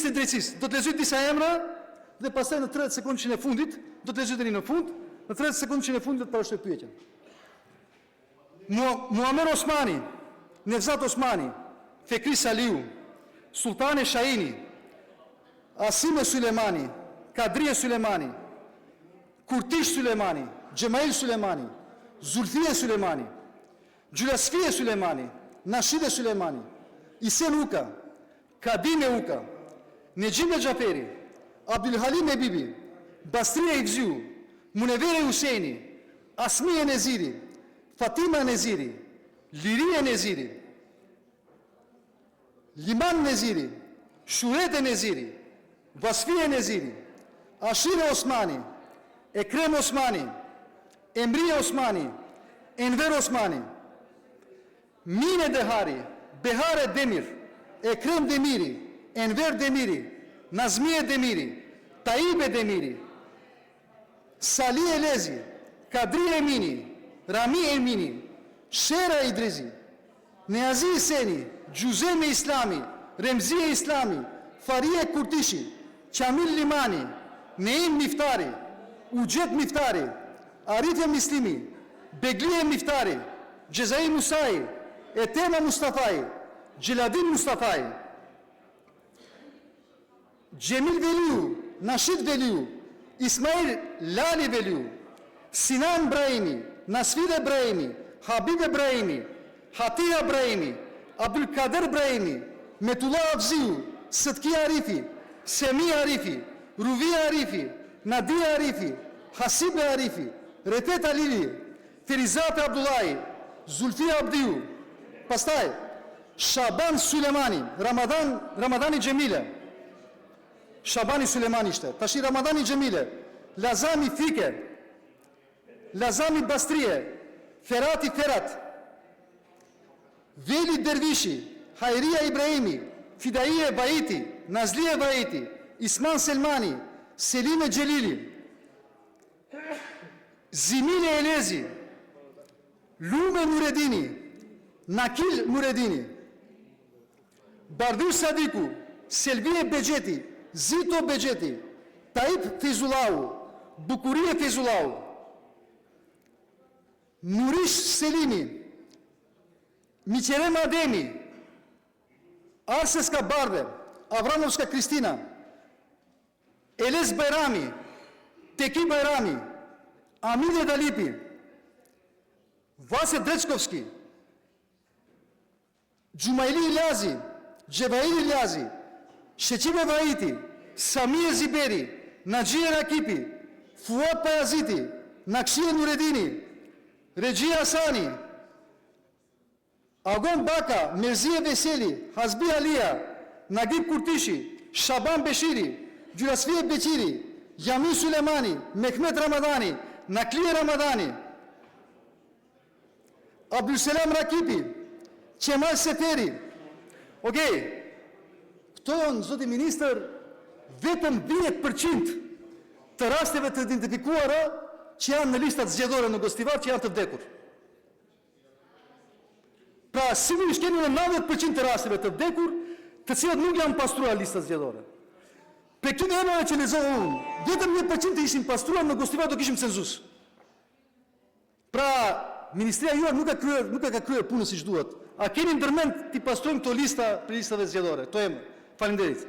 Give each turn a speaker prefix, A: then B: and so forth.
A: Ministri i Drejtësisë do të lexoj disa emra dhe pastaj në 30 sekondën e fundit do të lexoj deri në fund, në 30 sekondën e fundit do të parashtoj pyetjen. Muamer Osmani, Nevzat Osmani, Fekri Saliu, Sultane Shahini, Asime Sulemani, Kadrie Sulemani, Kurtish Sulemani, Gjemail Sulemani, Zulfie Sulemani, Gjulasfie Sulemani, Nashide Sulemani, Isen Uka, Kadime Uka, Nejime Gjaferi, Abdulhalim Ebibi, Bastria Ivziu, Munevere Huseni, Asmie Neziri, Fatima Neziri, Liria Neziri, Liman Neziri, Shurete Neziri, Vasfie Neziri, Ashire Osmani, Ekrem Osmani, Emria Osmani, Enver Osmani, Mine Dehari, Behare Demir, Ekrem Demiri, Enver Demiri, Nazmie Demiri, Taibe Demiri, Sali Elezi, Kadri Emini, Rami Emini, Shera Idrizi, Neazi Iseni, Gjuzeme Islami, Remzie Islami, Farie Kurtishi, Qamil Limani, Neim Miftari, Ujet Miftari, Arifje Mislimi, Beglie Miftari, Gjezai Musai, Etema Mustafai, Gjeladin Mustafai, Gjemil Veliu, Nashid Veliu, Ismail Lali Veliu, Sinan Brahimi, Nasfide Brahimi, Habib Brahimi, Hatia Brahimi, Abdul Kader Brahimi, Metullah Avziu, Sëtki Arifi, Semi Arifi, Ruvi Arifi, Nadia Arifi, Hasibe Arifi, Retet Alili, Ferizate Abdullahi, Zulfi Abdiu, pastaj Shaban Sulemani, Ramadani Gjemile, Shabani Sulemani ishte, tashi Ramadani Gjemile, Lazami Fike, Lazami Bastrie, Ferati Ferat, Veli Dervishi, Hajria Ibrahimi, Fidaie Baiti, Nazlie Baiti, Isman Selmani, Selime Gjelili, Zimile Elezi, Lume Muredini, Nakil Muredini, Bardur Sadiku, Selvie Begjeti, Zito Begjeti, Taib Fezullahu, Bukurie Fezullahu, Nurish Selimi, Miqerem Ademi, Arseska Barde, Avramovska Kristina, Eles Bajrami, Teki Bajrami, Amine Dalipi, Vase Drečkovski, Gjumaili Iljazi, Gjevaili Iljazi, Sheqime Vahiti, Samir Ziberi, Najie Rakipi, Fuat Pajaziti, Nakshie Nuredini, Regjia Asani, Agon Baka, Merzie Veseli, Hasbi Alia, Nagib Kurtishi, Shaban Beshiri, Gjulasfie Beqiri, Jami Sulemani, Mehmet Ramadani, Naklie Ramadani, Abdulselam Rakipi, Qemal Seferi. Okej, këto janë, zoti ministër, vetëm 10% të rasteve të identifikuara që janë në listat zgjedhore në Gostivar që janë të vdekur. Pra, sigurisht kemi në 90% të rasteve të vdekur, të cilat nuk janë pastruar listat zgjedhore. Për këtyre emrave që lexova unë, vetëm 1% ishin pastruar në Gostivar do kishim cenzus. Pra, ministria juaj nuk e ka kryer punën siç duhet. A keni ndërmend t'i pastrojmë këto lista për listave zgjedhore? To emra. Faleminderit.